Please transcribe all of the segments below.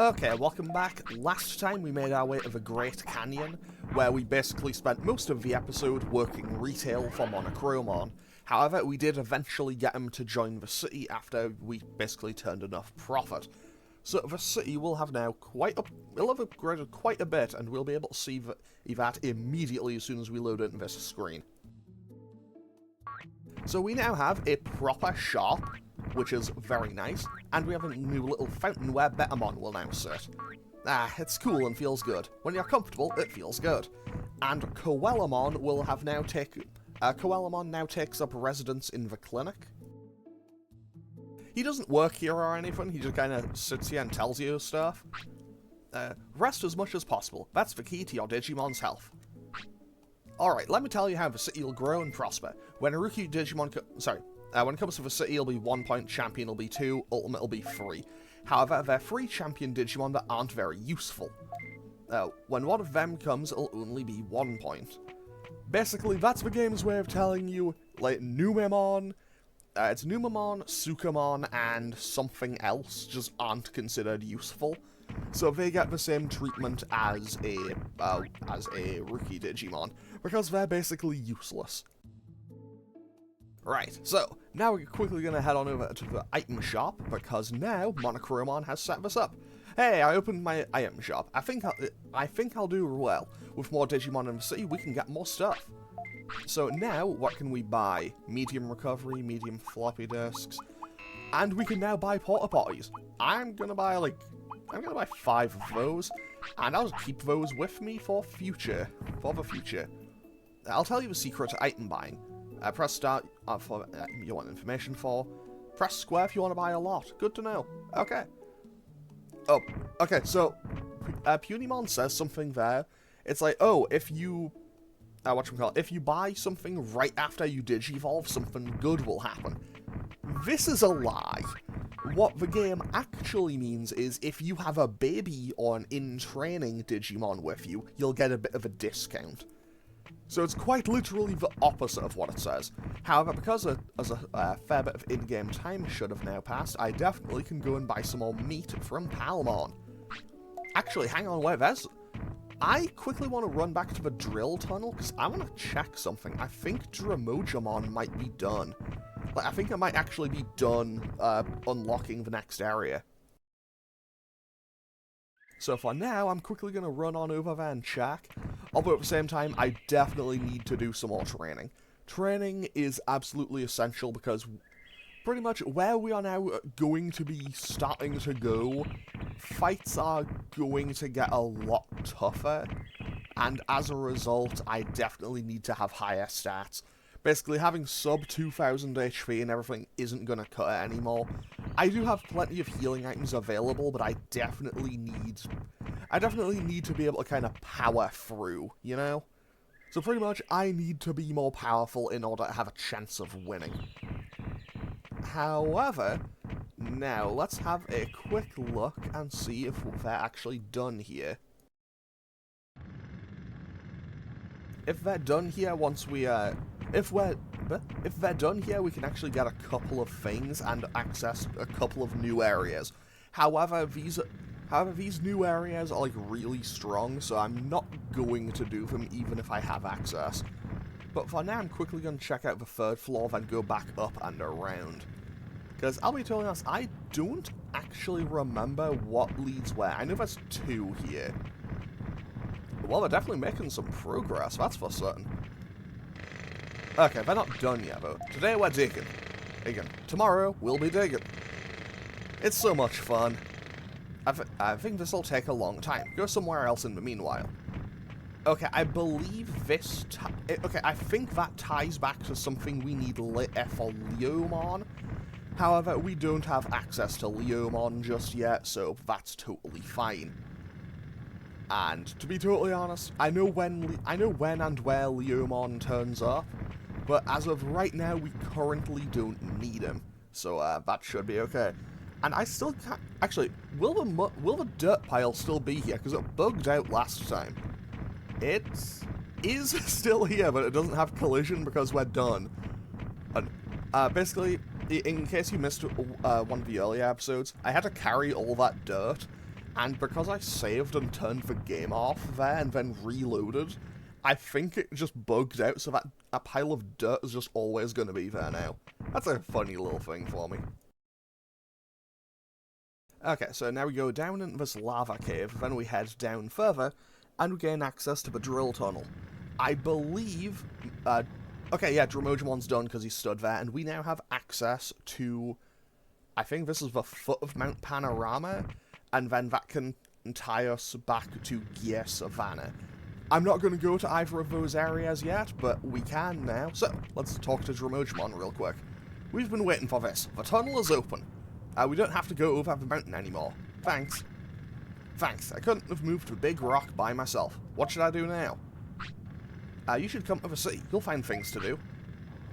Okay, welcome back. Last time we made our way to the Great Canyon, where we basically spent most of the episode working retail for Monochromon. However, we did eventually get him to join the city after we basically turned enough profit. So the city will have now will have upgraded quite a bit, and we'll be able to see that immediately as soon as we load it in this screen. So we now have a proper shop, which is very nice, and we have a new little fountain where Betamon will now sit. It's cool and feels good. When you're comfortable, it feels good. And Coelamon will have now Coelamon now takes up residence in the clinic. He doesn't work here or anything, he just kind of sits here and tells you stuff. Rest as much as possible. That's the key to your Digimon's health. Alright, let me tell you how the city will grow and prosper. When a rookie Digimon when it comes to the city, it'll be 1 point, champion will be 2, ultimate will be 3. However, they're 3 champion Digimon that aren't very useful. When one of them comes, it'll only be 1 point. Basically, that's the game's way of telling you, like, Numemon, it's Numemon, Sukamon, and something else just aren't considered useful. So they get the same treatment as a rookie Digimon, because they're basically useless. Right, so now we're quickly going to head on over to the item shop, because now Monochromon has set this up. Hey, I opened my item shop. I think I'll do well. With more Digimon in the city, we can get more stuff. So now, what can we buy? Medium recovery, medium floppy disks, and we can now buy porta potties. I'm gonna buy 5 of those, and I'll keep those with me for the future. I'll tell you the secret to item buying. Press start for you want information for. Press square if you want to buy a lot. Good to know. Okay. Oh, okay, so Punimon says something there. It's like, oh, if you if you buy something right after you digivolve, something good will happen. This is a lie. What the game actually means is if you have a baby or an in-training Digimon with you, you'll get a bit of a discount. So it's quite literally the opposite of what it says. However, because a fair bit of in-game time should have now passed, I definitely can go and buy some more meat from Palmon. Actually, hang on, I quickly want to run back to the drill tunnel, because I want to check something. I think Dramojamon might be done. Like, I think it might actually be done unlocking the next area. So for now, I'm quickly going to run on over there and check. Although at the same time, I definitely need to do some more training. Training is absolutely essential because pretty much where we are now going to be starting to go, fights are going to get a lot tougher. And as a result, I definitely need to have higher stats. Basically, having sub 2000 HP and everything isn't going to cut it anymore. I do have plenty of healing items available, but I definitely need to be able to kind of power through, you know? So pretty much, I need to be more powerful in order to have a chance of winning. However, now let's have a quick look and see if they're actually done here. If they're done here once we, if they're done here, we can actually get a couple of things and access a couple of new areas. However, these new areas are like really strong, so I'm not going to do them even if I have access. But for now, I'm quickly going to check out the 3rd floor, then go back up and around. Because I'll be totally honest, I don't actually remember what leads where. I know there's 2 here. Well, they're definitely making some progress, that's for certain. Okay, they're not done yet, though. Today we're digging. Tomorrow, we'll be digging. It's so much fun. I think this will take a long time. Go somewhere else in the meanwhile. Okay, I believe this... okay, I think that ties back to something we need for Leomon. However, we don't have access to Leomon just yet, so that's totally fine. And to be totally honest, I know when and where Leomon turns up, but as of right now, we currently don't need him, so that should be okay. And I still can't... Actually, will the dirt pile still be here? Because it bugged out last time. It is still here, but it doesn't have collision because we're done. And basically, in case you missed one of the earlier episodes, I had to carry all that dirt, and because I saved and turned the game off there and then reloaded, I think it just bugged out, so that a pile of dirt is just always going to be there now. That's a funny little thing for me. Okay, so now we go down into this lava cave, then we head down further, and we gain access to the drill tunnel. I believe... okay, yeah, Dramojamon's done because he stood there, and we now have access to... I think this is the foot of Mount Panorama, and then that can tie us back to Gear Savannah. I'm not going to go to either of those areas yet, but we can now. So, let's talk to Dramojamon real quick. We've been waiting for this. The tunnel is open. We don't have to go over the mountain anymore. Thanks. Thanks. I couldn't have moved a big rock by myself. What should I do now? You should come to the city. You'll find things to do.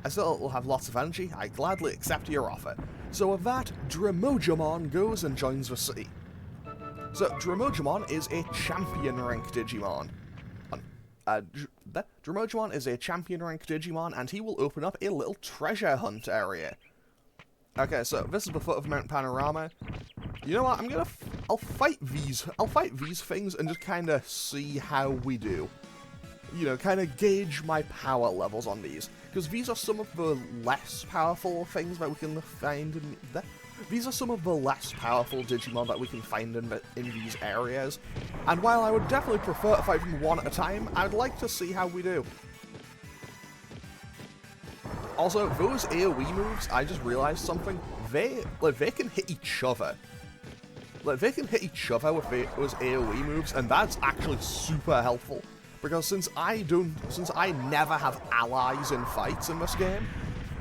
I still will have lots of energy. I gladly accept your offer. So with that, Dramojamon goes and joins the city. So, Dramojamon is a champion rank Digimon. Dramojamon is a champion rank Digimon, and he will open up a little treasure hunt area. Okay, so this is the foot of Mount Panorama. You know what? I'll fight these things and just kind of see how we do. You know, kind of gauge my power levels on these, because these are some of the less powerful things that we can find in these are some of the less powerful Digimon that we can find in these areas. And while I would definitely prefer to fight them one at a time, I'd like to see how we do. Also, those AoE moves, I just realized something. They can hit each other. Like, they can hit each other with those AoE moves, and that's actually super helpful. Because since I never have allies in fights in this game,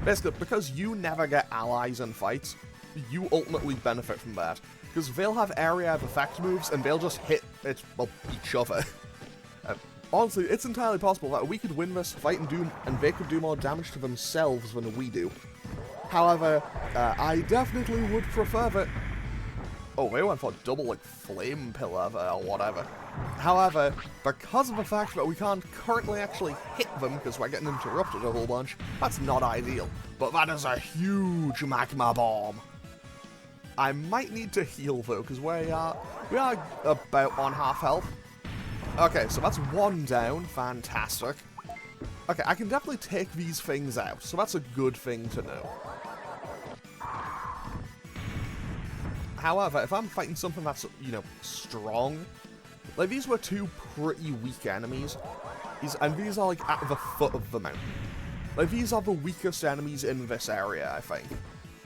basically, because you never get allies in fights, you ultimately benefit from that. Because they'll have area of effect moves, and they'll just hit each other. Honestly, it's entirely possible that we could win this fight and they could do more damage to themselves than we do. However, I definitely would prefer that... Oh, they went for double, like, flame pillar there, or whatever. However, because of the fact that we can't currently actually hit them because we're getting interrupted a whole bunch, that's not ideal. But that is a huge magma bomb. I might need to heal, though, because we are about on half health. Okay, so that's one down. Fantastic. Okay, I can definitely take these things out, so that's a good thing to know. However, if I'm fighting something that's, you know, strong, like, these were two pretty weak enemies, and these are, like, at the foot of the mountain. Like, these are the weakest enemies in this area, I think.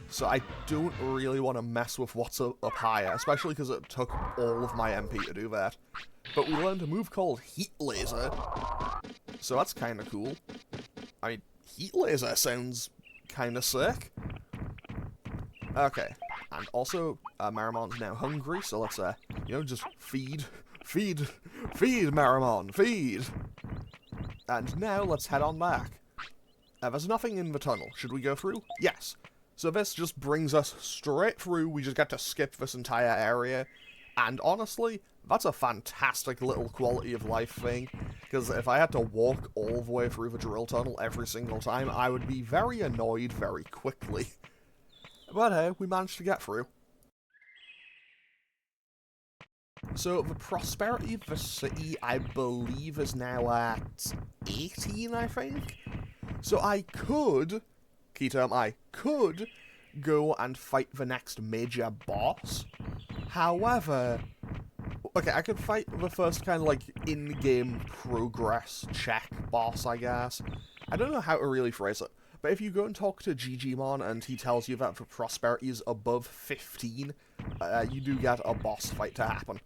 So I don't really want to mess with what's up higher, especially because it took all of my MP to do that. But we learned a move called Heat Laser, so that's kind of cool. I mean, Heat Laser sounds kind of sick. Okay, and also, Marimon's now hungry, so let's, you know, just feed, Marimon, feed! And now, let's head on back. There's nothing in the tunnel. Should we go through? Yes. So this just brings us straight through. We just get to skip this entire area. And honestly, that's a fantastic little quality of life thing. Because if I had to walk all the way through the drill tunnel every single time, I would be very annoyed very quickly. But hey, we managed to get through. So the prosperity of the city, I believe, is now at 18, I think? So I could... Key term, I could go and fight the next major boss. However, okay, I could fight the first kind of, like, in-game progress check boss, I guess. I don't know how to really phrase it, but if you go and talk to Digimon and he tells you that the prosperity is above 15, you do get a boss fight to happen.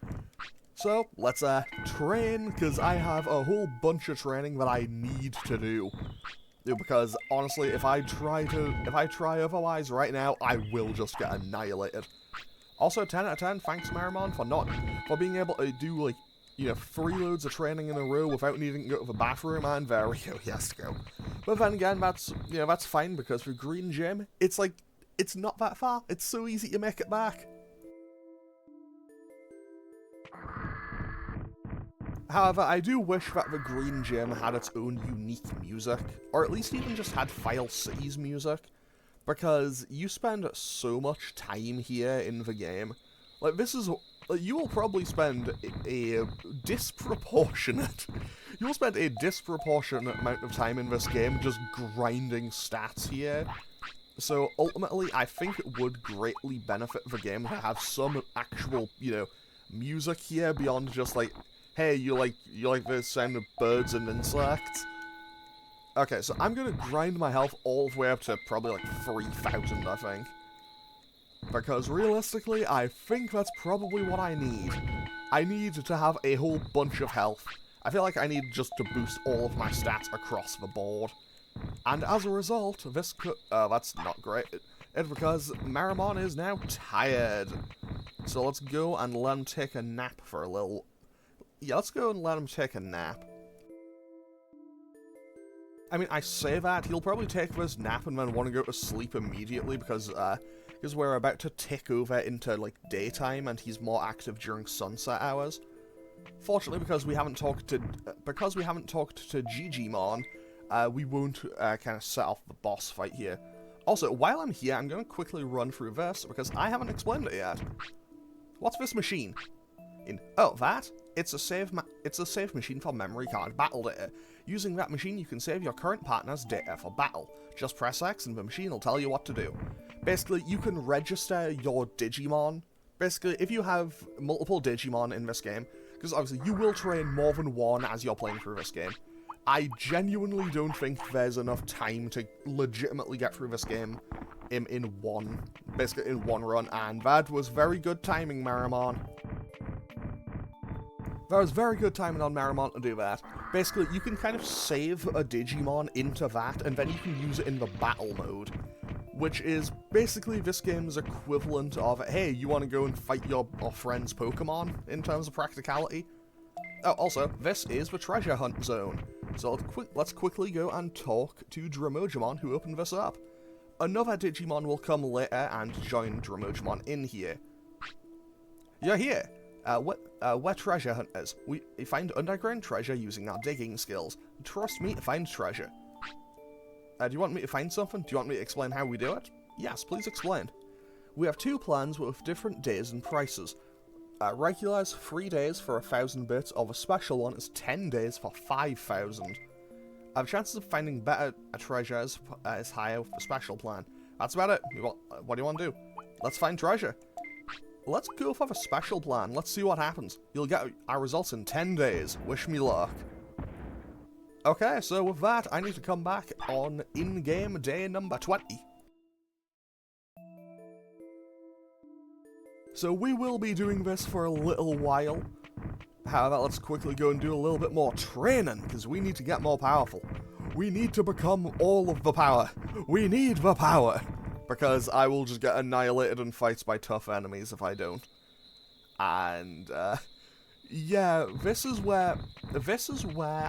So, let's, train, because I have a whole bunch of training that I need to do. Because, honestly, if I try otherwise right now, I will just get annihilated. Also, 10 out of 10, thanks Marimon for being able to do, like, you know, 3 loads of training in a row without needing to go to the bathroom, and there we go, he has to go. But then again, that's fine, because for Green Gym, it's like, it's not that far, it's so easy to make it back. However, I do wish that the Green Gym had its own unique music, or at least even just had File City's music, because you spend so much time here in the game. Like, this is you will probably spend a disproportionate... You will spend a disproportionate amount of time in this game just grinding stats here. So ultimately, I think it would greatly benefit the game to have some actual, you know, music here beyond just like, hey, you like the sound of birds and insects? Okay, so I'm gonna grind my health all the way up to probably like 3,000, I think. Because realistically, I think that's probably what I need. I need to have a whole bunch of health. I feel like I need just to boost all of my stats across the board. And as a result, this could... that's not great. It's because Marimon is now tired. So let's go and let him take a nap for a little... Yeah, let's go and let him take a nap. I mean, I say that, he'll probably take this nap and then want to go to sleep immediately because we're about to tick over into, like, daytime and he's more active during sunset hours. Fortunately, because we haven't talked to Digimon, we won't kind of set off the boss fight here. Also, while I'm here, I'm going to quickly run through this because I haven't explained it yet. What's this machine? That? It's a save machine for memory card battle data. Using that machine, you can save your current partner's data for battle. Just press X and the machine will tell you what to do. Basically, you can register your Digimon. Basically, if you have multiple Digimon in this game, because obviously you will train more than one as you're playing through this game. I genuinely don't think there's enough time to legitimately get through this game in one run, and that was very good timing, Marimon. That was very good timing on Marimon to do that. Basically, you can kind of save a Digimon into that, and then you can use it in the battle mode. Which is basically this game's equivalent of, hey, you want to go and fight your friend's Pokemon, in terms of practicality? Oh, also, this is the treasure hunt zone. So let's quickly go and talk to Dromojimon, who opened this up. Another Digimon will come later and join Dromojimon in here. You're here! We're treasure hunters. We find underground treasure using our digging skills. Trust me to find treasure. Do you want me to find something? Do you want me to explain how we do it? Yes, please explain. We have two plans with different days and prices. Regular is 3 days for 1,000 bits, or the special one is 10 days for 5,000. The chances of finding better treasures is higher with the special plan. That's about it. What do you want to do? Let's find treasure. Let's go for the special plan. Let's see what happens. You'll get our results in 10 days. Wish me luck. Okay, so with that, I need to come back on in-game day number 20. So we will be doing this for a little while. However, let's quickly go and do a little bit more training, because we need to get more powerful. We need to become all of the power. We need the power. Because I will just get annihilated in fights by tough enemies if I don't. And, yeah, this is where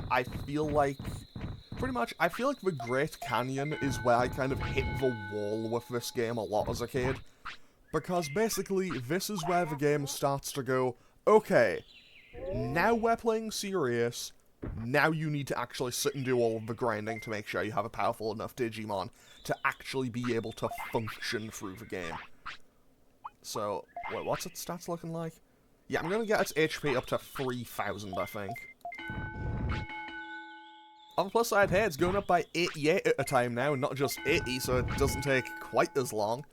I feel like, pretty much, I feel like the Great Canyon is where I kind of hit the wall with this game a lot as a kid. Because basically, this is where the game starts to go, okay, now we're playing serious, now you need to actually sit and do all of the grinding to make sure you have a powerful enough Digimon to actually be able to function through the game. So, wait, what's its stats looking like? Yeah, I'm gonna get its HP up to 3,000, I think. On the plus side here, it's going up by 88 at a time now, not just 80, so it doesn't take quite as long.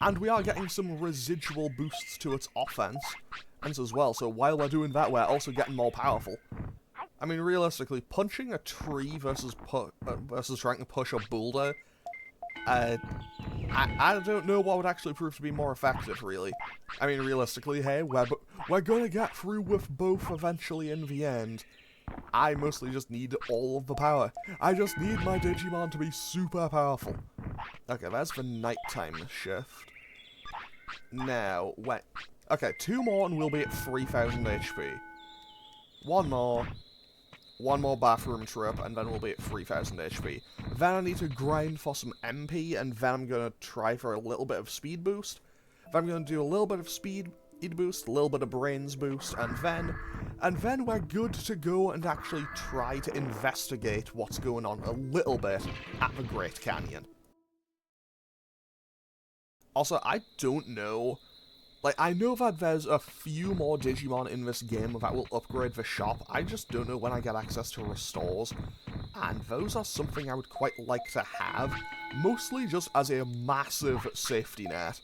And we are getting some residual boosts to its offense as well, so while we're doing that, we're also getting more powerful. I mean, realistically, punching a tree versus trying to push a boulder, I don't know what would actually prove to be more effective, really. I mean, realistically, hey, we're gonna get through with both eventually in the end. I mostly just need all of the power. I just need my Digimon to be super powerful. Okay, that's the nighttime shift. Now, wait. Okay, 2 more and we'll be at 3,000 HP. One more bathroom trip, and then we'll be at 3,000 HP. Then I need to grind for some MP, and then I'm gonna try for a little bit of speed boost. Then I'm gonna do a little bit of speed boost, a little bit of brains boost, and then we're good to go and actually try to investigate what's going on a little bit at the Great Canyon. Also, I don't know Like, I know that there's a few more Digimon in this game that will upgrade the shop, I just don't know when I get access to restores, and those are something I would quite like to have, mostly just as a massive safety net.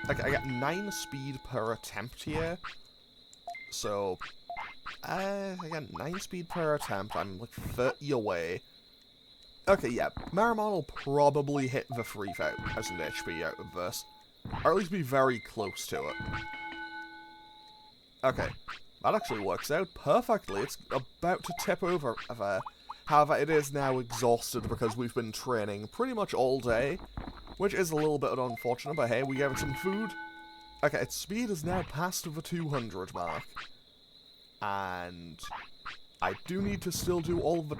Like, I get 9 speed per attempt here, so, I get 9 speed per attempt, I'm like 30 away. Okay, yeah, Marimon will probably hit the 3000 HP out of this. Or at least be very close to it. Okay, that actually works out perfectly. It's about to tip over there. However, it is now exhausted because we've been training pretty much all day, which is a little bit unfortunate, but hey, we gave it some food. Okay, its speed is now past the 200 mark. And I do need to still do all of the...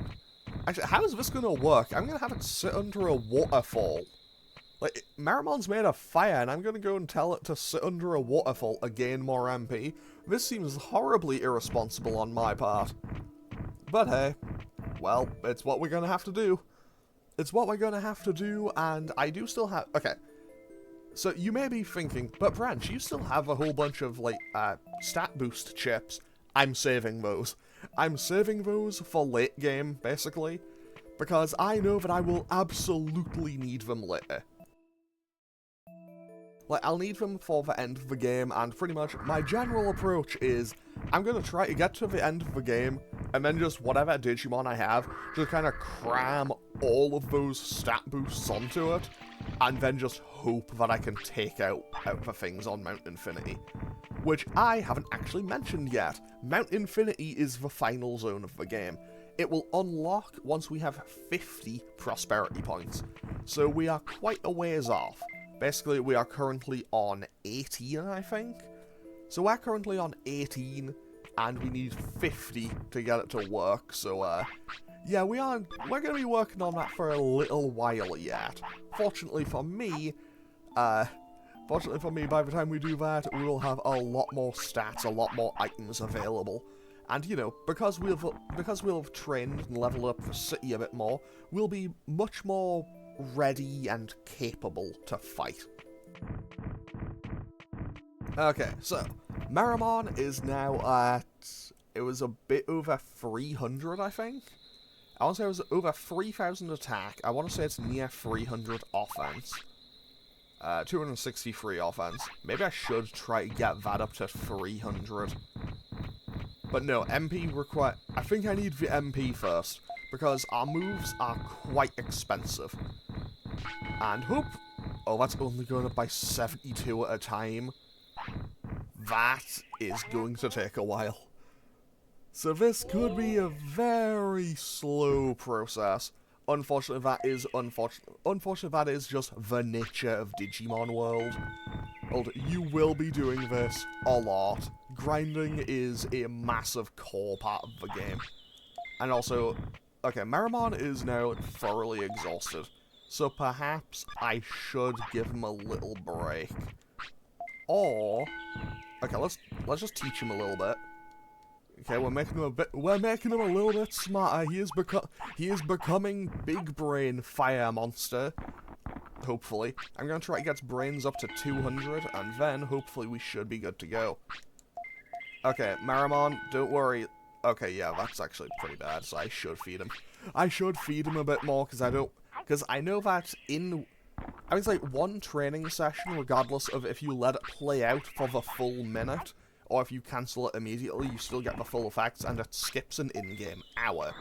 Actually, how is this going to work? I'm going to have it sit under a waterfall. Like, Marimon's made of fire, and I'm going to go and tell it to sit under a waterfall to gain more MP. This seems horribly irresponsible on my part. But hey, well, it's what we're going to have to do. It's what we're going to have to do, and I do still have... Okay, so you may be thinking, but Branch, you still have a whole bunch of, like, stat boost chips. I'm saving those. I'm saving those for late game, basically, because I know that I will absolutely need them later. Like, I'll need them for the end of the game, and pretty much my general approach is I'm going to try to get to the end of the game, and then just whatever Digimon I have, just kind of cram all of those stat boosts onto it, and then just hope that I can take out the things on Mount Infinity. Which I haven't actually mentioned yet. Mount Infinity is the final zone of the game. It will unlock once we have 50 prosperity points, so we are quite a ways off. Basically, we are currently on 18, I think. So we're currently on 18, and we need 50 to get it to work, so, yeah, we're going to be working on that for a little while yet. Fortunately for me, by the time we do that, we will have a lot more stats, a lot more items available. And, you know, because we'll have trained and leveled up the city a bit more, we'll be much more ready and capable to fight. Okay, so, Marimon is now at... It was a bit over 300, I think? I want to say it was over 3,000 attack. I want to say it's near 300 offense. 263 offense. Maybe I should try to get that up to 300. But no, MP require... I think I need the MP first, because our moves are quite expensive. And hope... Oh, that's only going up by 72 at a time. That is going to take a while. So this could be a very slow process. Unfortunately, that is just the nature of Digimon World. Well, you will be doing this a lot. Grinding is a massive core part of the game. And also, okay, Marimon is now thoroughly exhausted, so perhaps I should give him a little break. Or, okay, let's just teach him a little bit. Okay, we're making him a little bit smarter. He is becoming Big Brain Fire Monster. Hopefully. I'm gonna try to get brains up to 200, and then hopefully we should be good to go. Okay, Marimon, don't worry. Okay, yeah, that's actually pretty bad, so I should feed him. I should feed him a bit more, because I know that I would say one training session, regardless of if you let it play out for the full minute, or if you cancel it immediately, you still get the full effects, and it skips an in-game hour.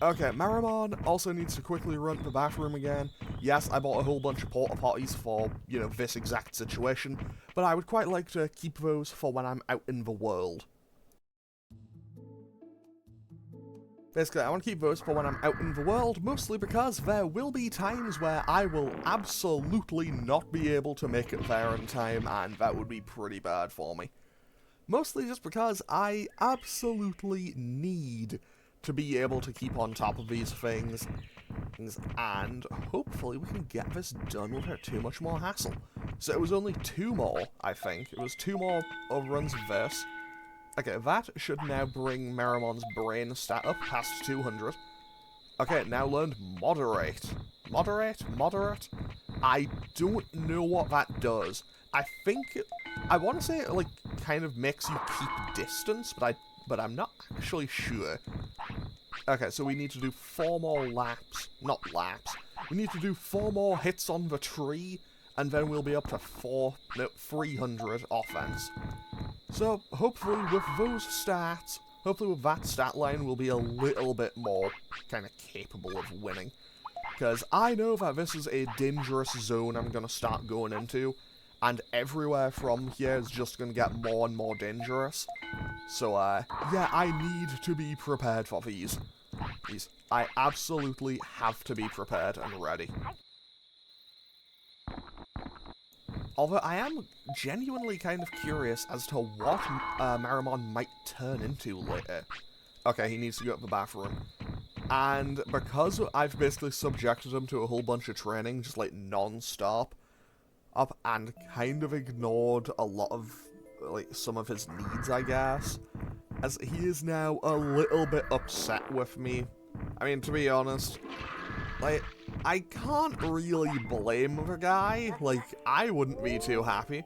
Okay, Marimon also needs to quickly run to the bathroom again. Yes, I bought a whole bunch of porta potties for, you know, this exact situation, but I would quite like to keep those for when I'm out in the world. Basically, I want to keep those for when I'm out in the world, mostly because there will be times where I will absolutely not be able to make it there in time, and that would be pretty bad for me. Mostly just because I absolutely need to be able to keep on top of these things, and hopefully we can get this done without too much more hassle. So it was only 2 more, I think. It was 2 more overruns of this. Okay, that should now bring Marimon's brain stat up past 200. Okay, now learned Moderate. Moderate? Moderate? I don't know what that does. I think I want to say it, like, kind of makes you keep distance, but I'm not actually sure. Okay, so we need to do 4 more laps. Not laps. We need to do 4 more hits on the tree, and then we'll be up to 300 offense. So, hopefully with those stats, hopefully with that stat line, we'll be a little bit more kind of capable of winning. Because I know that this is a dangerous zone I'm going to start going into, and everywhere from here is just going to get more and more dangerous. So, yeah, I need to be prepared for these. I absolutely have to be prepared and ready. Although I am genuinely kind of curious as to what Marimon might turn into later. Okay, he needs to go to the bathroom. And because I've basically subjected him to a whole bunch of training, just like non-stop, and kind of ignored a lot of, like, some of his needs, I guess, as he is now a little bit upset with me. I mean, to be honest, like, I can't really blame the guy. Like, I wouldn't be too happy.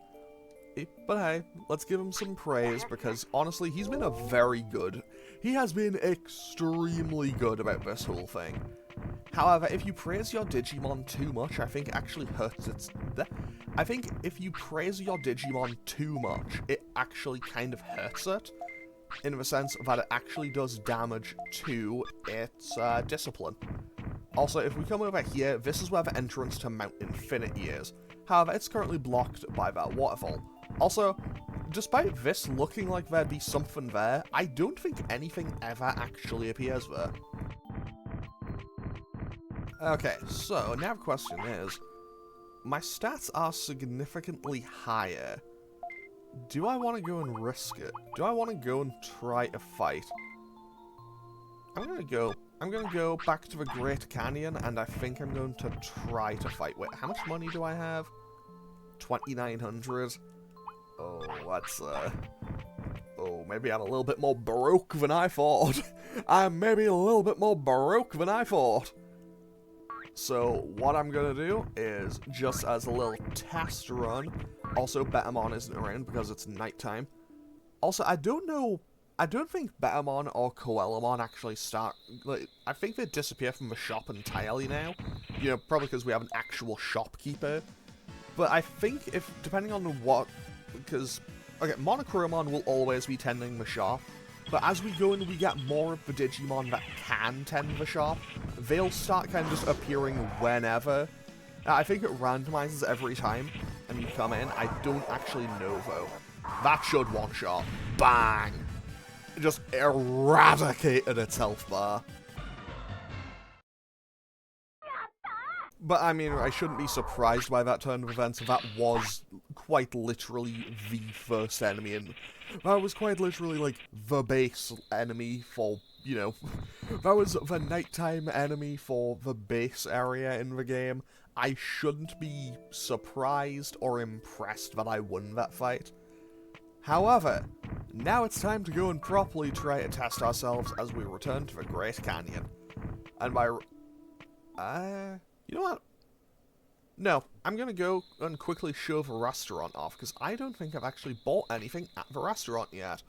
But hey, let's give him some praise, because honestly, he's been he has been extremely good about this whole thing. However, if you praise your Digimon too much, I think it actually hurts its... I think if you praise your Digimon too much, it actually kind of hurts it, in the sense that it actually does damage to its discipline. Also, if we come over here, this is where the entrance to Mount Infinity is. However, it's currently blocked by that waterfall. Also, despite this looking like there'd be something there, I don't think anything ever actually appears there. Okay, so now the question is, my stats are significantly higher. Do I want to go and risk it? Do I want to go and try a fight? I'm gonna go back to the Great Canyon, and I think I'm going to try to fight. Wait, how much money do I have? 2,900. Oh, that's, oh, maybe I'm a little bit more broke than I thought. I'm maybe a little bit more broke than I thought. So, what I'm gonna do is, just as a little test run, also, Betamon isn't around because it's nighttime. Also, I don't think Betamon or Coelamon actually start, like, I think they disappear from the shop entirely now. You know, probably because we have an actual shopkeeper. But I think depending on what, because, okay, Monochromon will always be tending the shop, but as we go and we get more of the Digimon that can tend the shop, they'll start kind of just appearing whenever. I think it randomizes every time, and you come in. I don't actually know, though. That should one-shot. Bang! It just eradicated its health bar. But, I mean, I shouldn't be surprised by that turn of events. That was quite literally the first enemy, and that was quite literally, like, the base enemy for, you know, that was the nighttime enemy for the base area in the game. I shouldn't be surprised or impressed that I won that fight. However, now it's time to go and properly try to test ourselves as we return to the Great Canyon. And by... you know what? No, I'm gonna go and quickly show the restaurant off, because I don't think I've actually bought anything at the restaurant yet.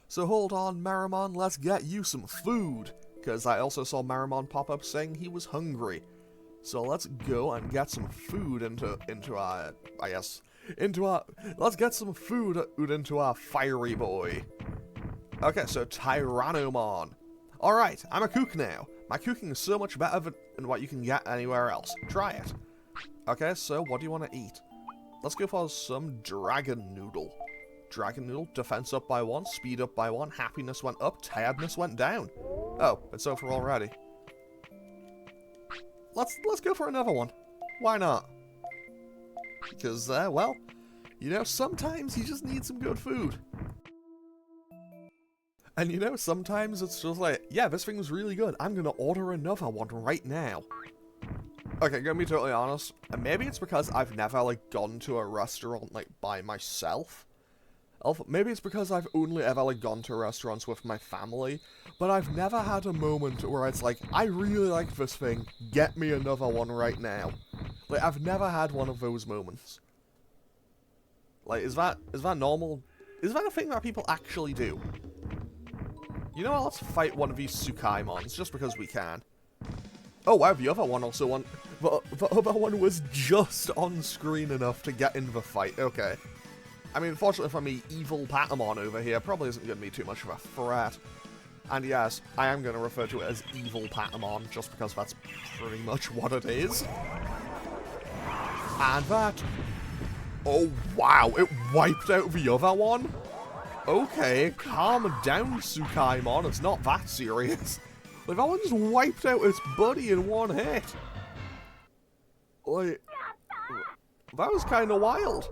So hold on, Marimon, let's get you some food, because I also saw Marimon pop up saying he was hungry. So let's go and get some food into our, I guess, let's get some food into our fiery boy. Okay, so Tyrannomon. Alright, I'm a cook now. My cooking is so much better than what you can get anywhere else. Try it. Okay, so what do you want to eat? Let's go for some Dragon Noodle. Dragon Noodle, defense up by 1, speed up by 1, happiness went up, tiredness went down. Oh, it's over already. Let's go for another one. Why not? Because, well, you know, sometimes you just need some good food. And you know, sometimes it's just like, yeah, this thing's really good. I'm gonna order another one right now. Okay, gonna be totally honest, and maybe it's because I've never, like, gone to a restaurant, like, by myself. Maybe it's because I've only ever, like, gone to restaurants with my family, but I've never had a moment where it's like, I really like this thing, get me another one right now. Like, I've never had one of those moments. Like, is that normal? Is that a thing that people actually do? You know what, let's fight one of these Tsukaimons, just because we can. Oh wow, the other one also won. The other one was just on screen enough to get in the fight, okay. I mean, fortunately for me, evil Patamon over here probably isn't going to be too much of a threat. And yes, I am going to refer to it as evil Patamon, just because that's pretty much what it is. And that... Oh wow, it wiped out the other one? Okay, calm down, Tsukaimon, it's not that serious. Like, that one just wiped out its buddy in one hit. Like, that was kind of wild.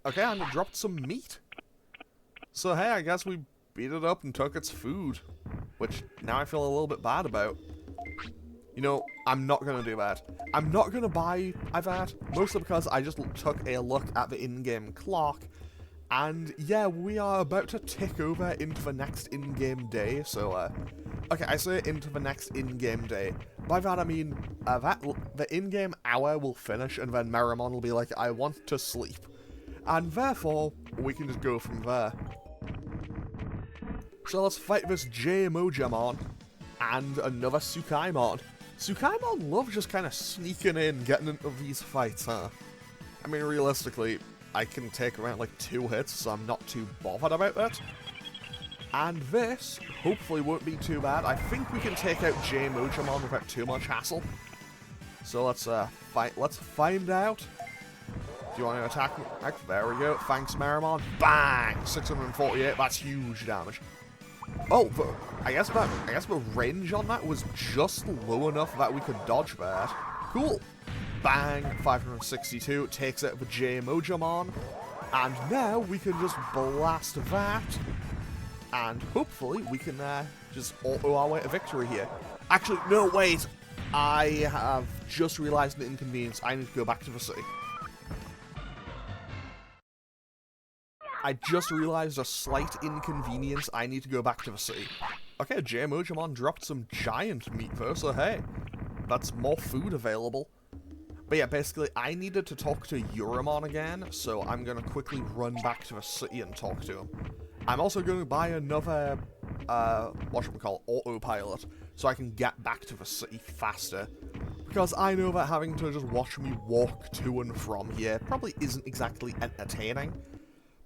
Okay, and it dropped some meat. So hey, I guess we beat it up and took its food. Which, now I feel a little bit bad about. You know, I'm not going to do that. I'm not going to buy that, mostly because I just took a look at the in-game clock. And yeah, we are about to tick over into the next in-game day, so, okay, I say into the next in-game day. By that I mean, the in-game hour will finish, and then Meramon will be like, I want to sleep. And therefore, we can just go from there. So let's fight this J-Mojamon, and another Tsukaimon. Tsukaimon love just kind of sneaking in, getting into these fights, huh? I mean, realistically, I can take around like 2 hits, so I'm not too bothered about that. And this, hopefully, won't be too bad. I think we can take out J-Mojamon without too much hassle. So let's find out. Do you want to attack me? There we go. Thanks, Meramon. Bang! 648. That's huge damage. Oh, I guess the range on that was just low enough that we could dodge that. Cool. Bang, 562, takes out the J-Mojamon, and now we can just blast that, and hopefully we can just auto our way to victory here. Actually, no, wait, I have just realized an inconvenience. I need to go back to the city. I just realized a slight inconvenience. I need to go back to the city. Okay, J-Mojamon dropped some giant meat though, so hey, that's more food available. But yeah, basically, I needed to talk to Uramon again, so I'm going to quickly run back to the city and talk to him. I'm also going to buy another, what should we call it, autopilot, so I can get back to the city faster. Because I know that having to just watch me walk to and from here probably isn't exactly entertaining.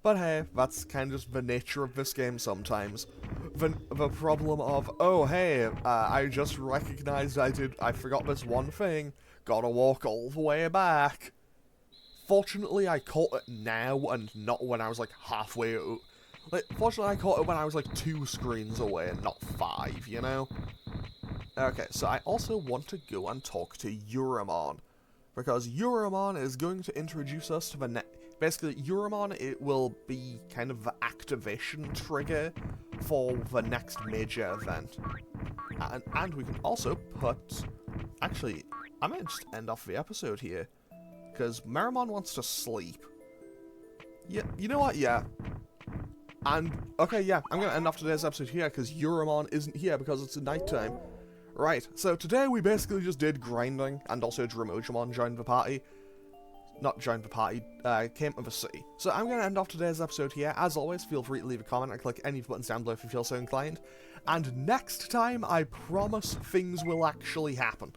But hey, that's kind of just the nature of this game sometimes. The problem of, oh hey, I just recognized I forgot this one thing. Gotta walk all the way back. Fortunately, I caught it now and not when I was like halfway. Like, fortunately, I caught it when I was like 2 screens away and not 5, you know? Okay, so I also want to go and talk to Uramon. Because Uramon is going to introduce us to the basically, Uramon, it will be kind of the activation trigger for the next major event. And we can also put... Actually, I might just end off the episode here. Because Meramon wants to sleep. Yeah, you know what? Yeah. And, okay, yeah, I'm going to end off today's episode here because Uramon isn't here because it's nighttime. Right, so today we basically just did grinding, and also J-Mojamon joined the party. Not joined the party, came to the city. So I'm going to end off today's episode here. As always, feel free to leave a comment and click any of the buttons down below if you feel so inclined. And next time, I promise things will actually happen.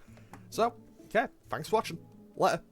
So, okay, thanks for watching. Later.